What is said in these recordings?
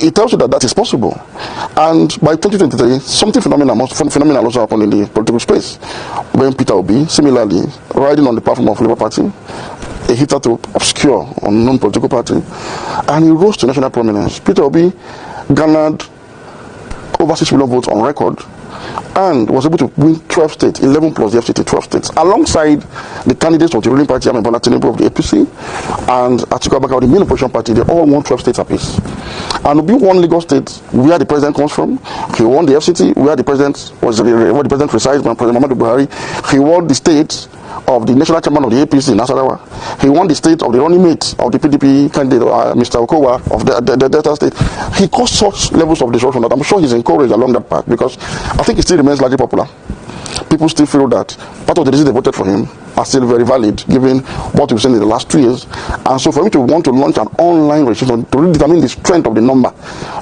it tells you that that is possible. And by 2023, something phenomenal also happened in the political space, when Peter Obi, similarly, riding on the platform of Labour Party, a hitherto obscure, unknown political party, and he rose to national prominence. Peter Obi garnered over 6 million votes on record, and was able to win 12 states, 11 plus the FCT, 12 states, alongside the candidates of the ruling party, Bola Tinubu of the APC, and Atiku Abubakar of the main opposition party. They all won 12 states apiece. And Obi won Lagos State, where the president comes from. He won the FCT, where the president resides, President Muhammadu Buhari. He won the state of the national chairman of the APC, Nasarawa. He won the state of the running mate of the PDP candidate, Mr. Okowa of the Delta State. He caused such levels of disruption that I'm sure he's encouraged along that path, because I think he still remains largely popular. People still feel that part of the reason they voted for him are still very valid, given what we've seen in the last 2 years. And so for him to want to launch an online registration to really determine the strength of the number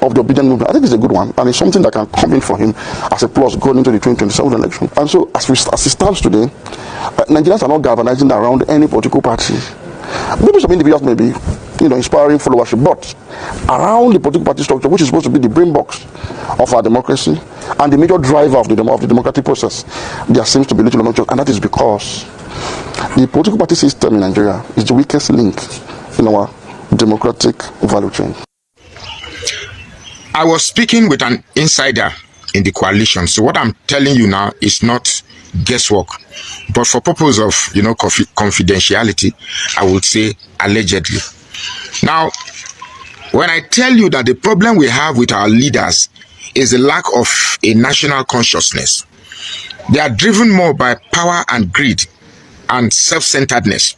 of the obedient movement, I think it's a good one, and it's something that can come in for him as a plus going into the 2027 election. And so as it stands today, Nigerians are not galvanizing around any political party. Maybe some individuals may be, inspiring followership, but around the political party structure, which is supposed to be the brain box of our democracy and the major driver of the democratic process, there seems to be little or no change, and that is because the political party system in Nigeria is the weakest link in our democratic value chain. I was speaking with an insider in the coalition, so what I'm telling you now is not guesswork, but for purpose of confidentiality, I would say allegedly. Now, when I tell you that the problem we have with our leaders is the lack of a national consciousness, they are driven more by power and greed and self-centeredness.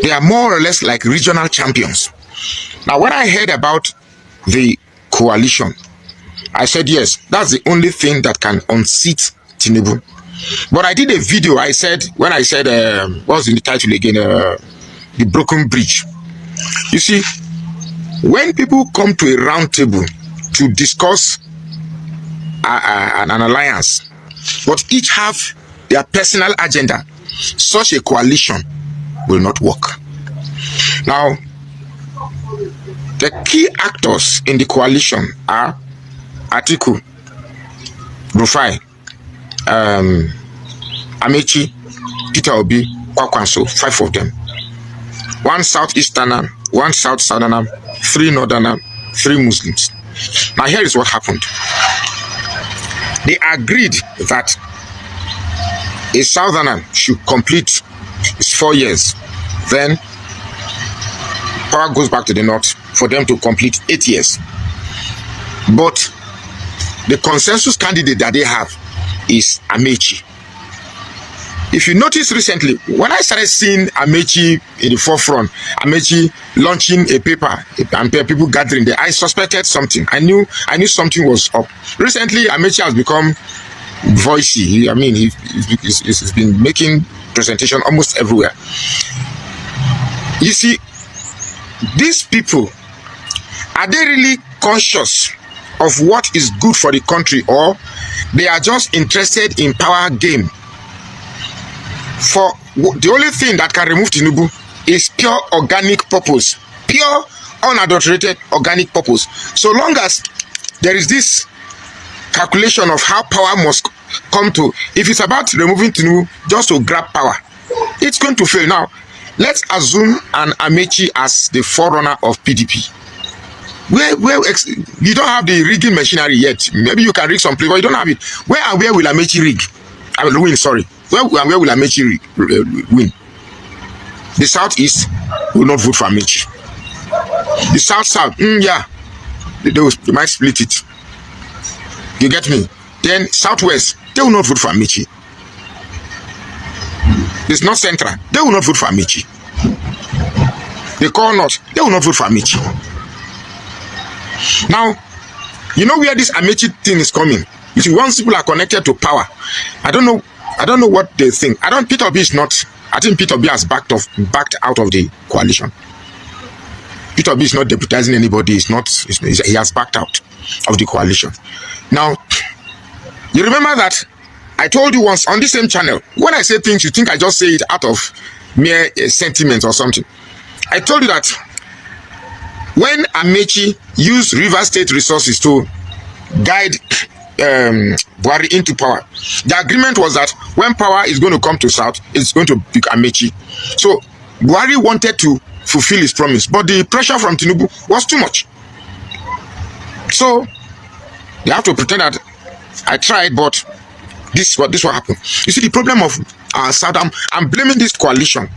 They are more or less like regional champions. Now, when I heard about the coalition, I said, yes, that's the only thing that can unseat Tinubu. But I did a video. I said, what was in the title again? The broken bridge. You see, when people come to a round table to discuss an alliance, but each have their personal agenda, such a coalition will not work. Now, the key actors in the coalition are Atiku, Rufai, Amechi, Peter Obi, Kwakwanso, 5 of them. 1 Southeasterner, 1 South Southerner, 3 Northerner, 3 Muslims. Now here is what happened. They agreed that a Southerner should complete his 4 years. Then power goes back to the North for them to complete 8 years. But the consensus candidate that they have is Amechi. If you notice recently, when I started seeing Amechi in the forefront, Amechi launching a paper and people gathering there, I suspected something. I knew something was up. Recently, Amechi has become voicey. He's been making presentation almost everywhere. You see, these people, are they really conscious of what is good for the country, or they are just interested in power game? For the only thing that can remove Tinubu is pure organic purpose, pure unadulterated organic purpose. So long as there is this calculation of how power must come to, if it's about removing Tinubu just to grab power, it's going to fail. Now, let's assume an Amechi as the forerunner of PDP. Where you don't have the rigging machinery yet. Maybe you can rig some place, but you don't have it. Where will Amechi rig? I will win. Sorry. Where will Amechi win? The Southeast will not vote for Amechi. The South, yeah, they might split it. You get me? Then Southwest, they will not vote for Amechi. It's not Central, they will not vote for Amechi. The core North, they will not vote for Amechi. Now, you know where this Amechi thing is coming. You see, once people are connected to power, I don't know what they think. Peter Obi is not. I think Peter Obi has backed out of the coalition. Peter Obi is not deputizing anybody. He has backed out of the coalition. Now, you remember that I told you once on the same channel, when I say things, you think I just say it out of mere sentiment or something. I told you that When Amechi used River State resources to guide Buhari into power, the agreement was that when power is going to come to South, it's going to be Amechi. So Buhari wanted to fulfill his promise, but the pressure from Tinubu was too much. So they have to pretend that I tried, but this what happened. You see, the problem of our Southern, I'm blaming this coalition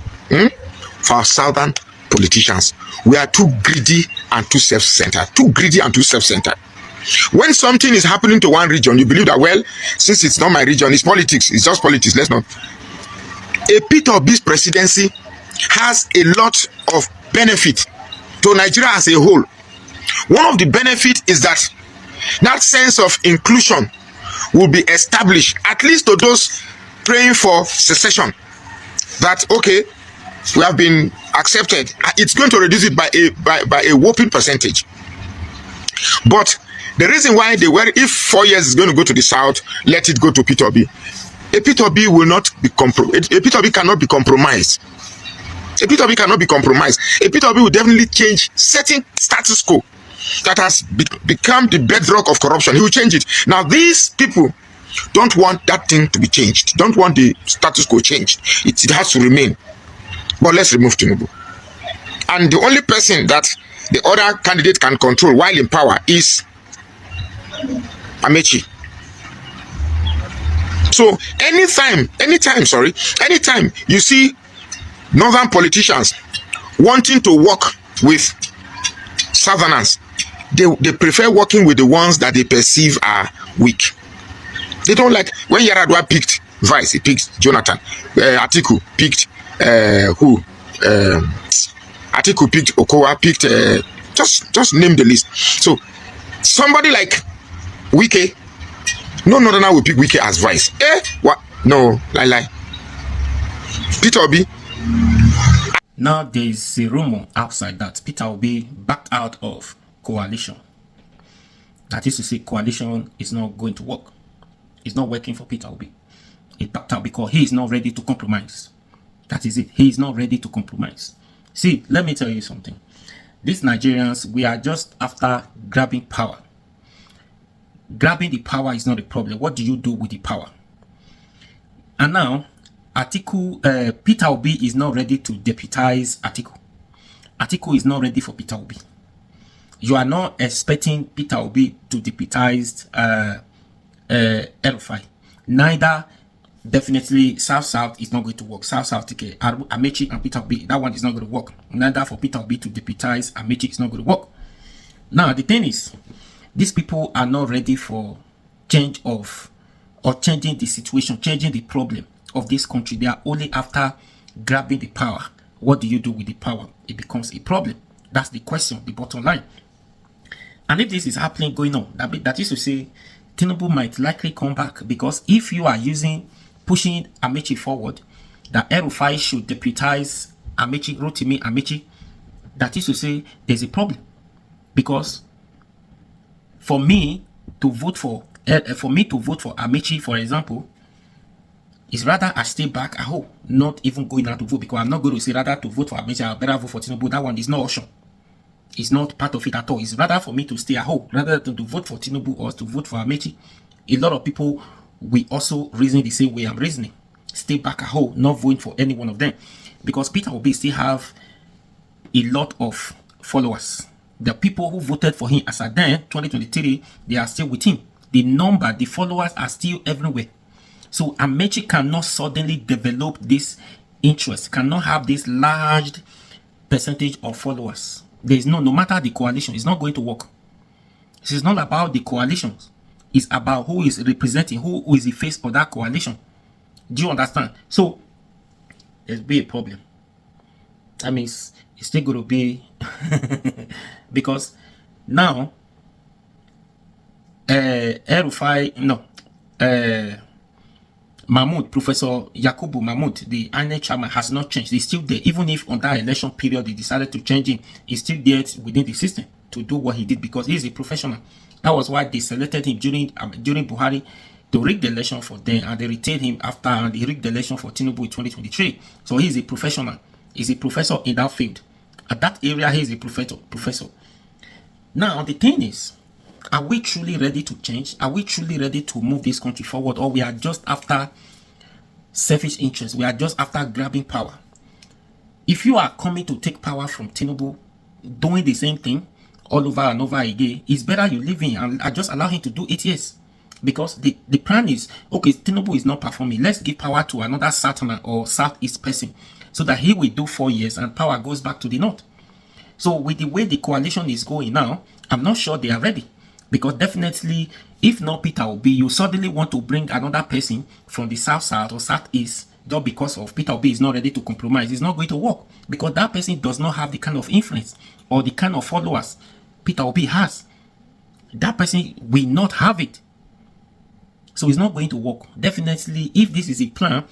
for our Southern politicians. We are too greedy and too self-centered. Too greedy and too self-centered. When something is happening to one region, you believe that, well, since it's not my region, it's politics. It's just politics. Let's not. A Peter Obi's presidency has a lot of benefit to Nigeria as a whole. One of the benefits is that sense of inclusion will be established, at least to those praying for secession, that okay, we have been accepted. It's going to reduce it by a whopping percentage. But the reason why they were, if 4 years is going to go to the South, let it go to Peter Obi. A Peter Obi will not be compromised. A Peter Obi cannot be compromised. A Peter Obi cannot be compromised. A Peter Obi will definitely change certain status quo that has become the bedrock of corruption. He will change it. Now, these people don't want that thing to be changed. Don't want the status quo changed. It has to remain. But let's remove Tinubu. And the only person that the other candidate can control while in power is Amechi. So anytime you see northern politicians wanting to work with southerners, they prefer working with the ones that they perceive are weak. They don't like when Yaradua picked Vice, he picked Jonathan. Atiku picked who? Atiku picked Okowa, picked just name the list. So somebody like Wike, no northerner will pick Wike as Vice. What? No, lie. Peter Obi. Now there is a rumor outside that Peter Obi backed out of coalition. That is to say, coalition is not going to work. It's not working for Peter Obi. He backed out because he is not ready to compromise. That is it. He is not ready to compromise. See, let me tell you something. These Nigerians, we are just after grabbing power. Grabbing the power is not a problem. What do you do with the power? And now, Peter Obi is not ready to deputize Atiku. Atiku is not ready for Peter Obi. You are not expecting Peter Obi to deputize El-Rufai. Neither, definitely, South is not going to work. South, Amechi and Peter Obi, that one is not going to work. Neither for Peter Obi to deputize Amechi is not going to work. Now, the thing is, these people are not ready for change of, or changing the situation, changing the problem of this country. They are only after grabbing the power. What do you do with the power? It becomes a problem. That's the question, the bottom line. And if this is happening, going on, that is to say, Tinubu might likely come back, because if you are pushing Amechi forward, that El-Rufai should deputize Amechi, Rotimi Amechi, that is to say, there's a problem. Because for me to vote for Amechi, for example, is rather I stay back at home, not even going out to vote, because I'm not going to say rather to vote for Amechi, I better vote for Tinubu. That one is not option. It's not part of it at all. It's rather for me to stay at home rather than to vote for Tinubu or to vote for Amechi. A lot of people will also reason the same way I'm reasoning. Stay back at home, not voting for any one of them. Because Peter Obi still have a lot of followers. The people who voted for him as at then, 2023, they are still with him. The followers are still everywhere. So Amechi cannot suddenly develop this interest, cannot have this large percentage of followers. There is no matter the coalition, it's not going to work. This is not about the coalitions. It's about who is representing, who is the face of that coalition. Do you understand? So there's be a problem. That means it's still going to be because now Mahmoud, Professor Yakubu Mahmoud, the INEC chairman, has not changed. He's still there. Even if on that election period they decided to change him, he's still there within the system to do what he did, because he's a professional. That was why they selected him during Buhari to rig the election for them, and they retained him after, and they rigged the election for Tinubu in 2023. So he's a professional. He's a professor in that field. At that area, he's a professor. Now, the thing is, are we truly ready to change? Are we truly ready to move this country forward? Or we are just after selfish interests? We are just after grabbing power? If you are coming to take power from Tinubu, doing the same thing all over and over again, it's better you leave him and just allow him to do 8 years. Because the plan is, okay, Tinubu is not performing. Let's give power to another Southern or Southeast person so that he will do 4 years and power goes back to the North. So with the way the coalition is going now, I'm not sure they are ready. Because definitely, if not Peter Obi, you suddenly want to bring another person from the South or Southeast just because of Peter Obi is not ready to compromise. It's not going to work because that person does not have the kind of influence or the kind of followers Peter Obi has. That person will not have it. So it's not going to work. Definitely, if this is a plan,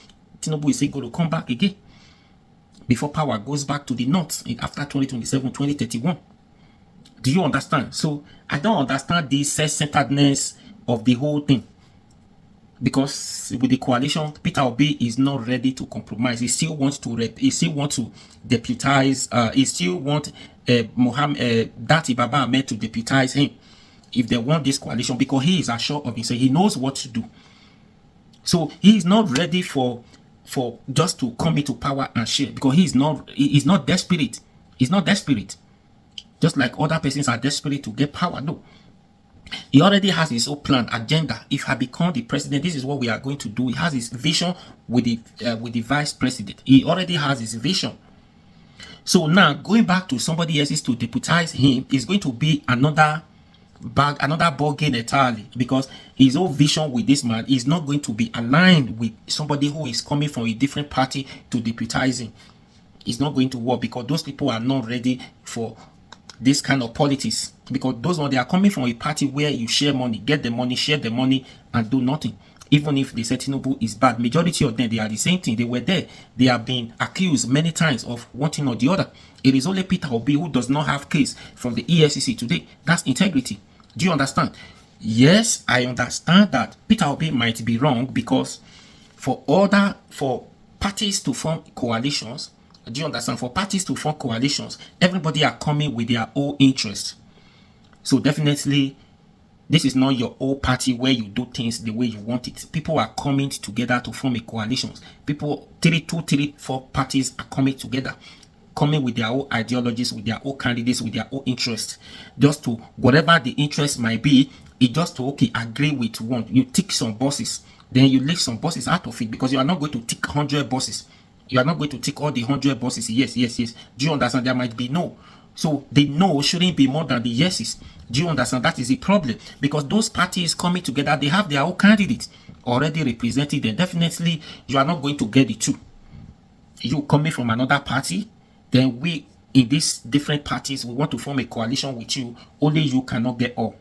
Tinubu is going to come back again before power goes back to the North after 2027, 2031. Do you understand? So I don't understand this self-centeredness of the whole thing. Because with the coalition, Peter Obi is not ready to compromise. He still wants to deputize. He still wants Dati Baba Ahmed to deputize him if they want this coalition, because he is assured of himself. He knows what to do. So he is not ready for just to come into power and share, because he is not desperate. He's not desperate. Just like other persons are desperate to get power. No. He already has his own plan, agenda. If I become the president, this is what we are going to do. He has his vision with the vice president. He already has his vision. So now going back to somebody else's to deputize him is going to be another ball game entirely, because his own vision with this man is not going to be aligned with somebody who is coming from a different party to deputize him. It's not going to work, because those people are not ready for this kind of politics, because those ones, they are coming from a party where you share money, get the money, share the money, and do nothing. Even if they say Tinubu is bad, majority of them, they are the same thing. They were there. They have been accused many times of one thing or the other. It is only Peter Obi who does not have case from the EFCC today. That's integrity. Do you understand? Yes, I understand that Peter Obi might be wrong, because for parties to form coalitions, do you understand? For parties to form coalitions, everybody are coming with their own interest. So definitely, this is not your own party where you do things the way you want it. People are coming together to form a coalition. People, 4 parties are coming together, coming with their own ideologies, with their own candidates, with their own interests. Just to, whatever the interest might be, it just to, okay, agree with one. You tick some boxes, then you leave some boxes out of it, because you are not going to tick 100 boxes. You are not going to tick all the 100 boxes. Yes. Do you understand? There might be no. So the no shouldn't be more than the yeses. Do you understand? That is the problem. Because those parties coming together, they have their own candidates already represented them. Definitely, you are not going to get the two. You coming from another party, then we in these different parties, we want to form a coalition with you. Only you cannot get all.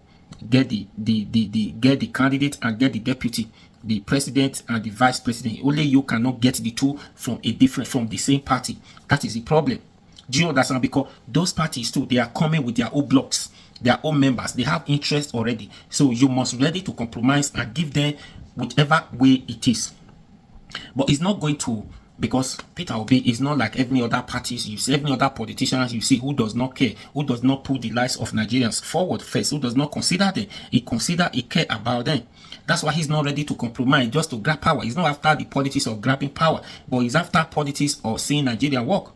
Get the candidate and get the deputy, the president and the vice president. Only you cannot get the two from the same party. That is the problem. Do you understand? Because those parties too, they are coming with their own blocks, their own members. They have interest already. So you must be ready to compromise and give them whichever way it is. But it's not going to, because Peter Obi is not like every other parties you see, every other politicians you see, who does not care, who does not put the lives of Nigerians forward first, who does not consider them. He care about them. That's why he's not ready to compromise just to grab power. He's not after the politics of grabbing power, but he's after politics of seeing Nigeria work.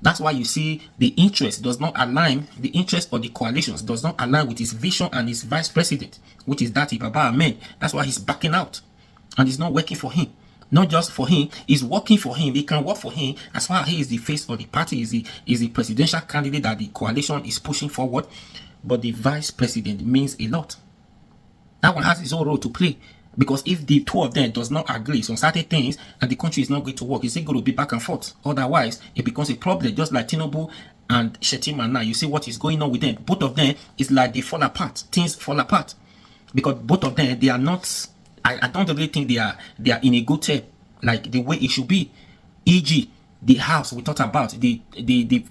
That's why you see the interest does not align, the interest of the coalitions does not align with his vision and his vice president, which is Dati Baba Ahmed. That's why he's backing out, and it's not working for him. Not just for him, it's working for him. It can work for him as far as he is the face of the party, is the presidential candidate that the coalition is pushing forward. But the vice president means a lot. That one has his own role to play. Because if the two of them does not agree on certain things and the country is not going to work, it's going to be back and forth. Otherwise, it becomes a problem. Just like Tinubu and Shettima now, you see what is going on with them. Both of them is like they fall apart. Things fall apart. Because both of them, they are not, I don't really think they are in a good tape, like the way it should be. E.g., the house we talked about, the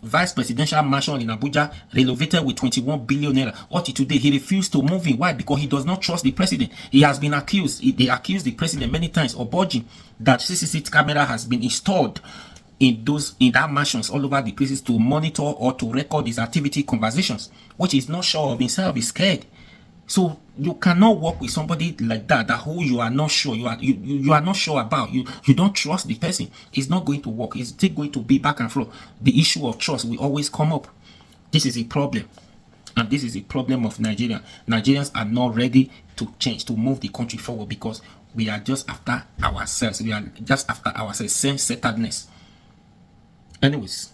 vice presidential mansion in Abuja, renovated with 21 billion naira. What today, he refused to move in. Why? Because he does not trust the president. He has been accused. They accused the president many times of budging, that CCTV camera has been installed in that mansions all over the places to monitor or to record his activity conversations, which is not sure of himself, is scared. So you cannot work with somebody like that who you are not sure, you are not sure about, you don't trust the person. It's not going to work. It's still going to be back and forth. The issue of trust will always come up. This is a problem, and this is a problem of Nigeria. Nigerians are not ready to change, to move the country forward, because we are just after ourselves. We are just after ourselves, self-centeredness. Anyways,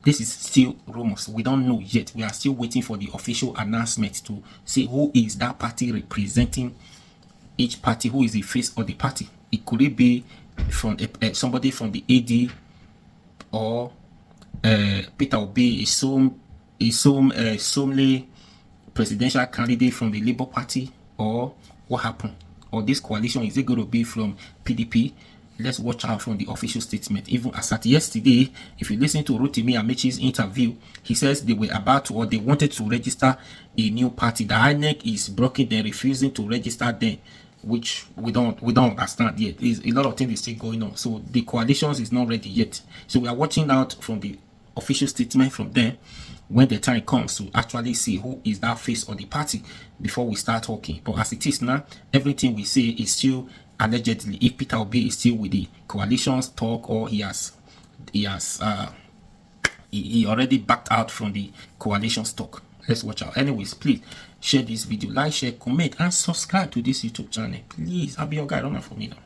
this is still rumors. We don't know yet. We are still waiting for the official announcement to see who is that party representing each party, who is the face of the party. It could be from somebody from the AD, or Peter Obi, a Somali presidential candidate from the Labour Party, or what happened? Or this coalition, is it going to be from PDP? Let's watch out from the official statement. Even as at yesterday, if you listen to Rotimi Amaechi's interview, he says they were about to, or they wanted to register a new party. The INEC is blocking them, refusing to register them, which we don't understand yet. There's a lot of things still going on. So the coalitions is not ready yet. So we are watching out from the official statement from them when the time comes to actually see who is that face of the party before we start talking. But as it is now, everything we say is still allegedly. If Peter Obi is still with the coalitions talk, or he already backed out from the coalitions talk. Let's watch out. Anyways, please share this video, like, share, comment, and subscribe to this YouTube channel. Please, I'll be your guy. Don't for me now.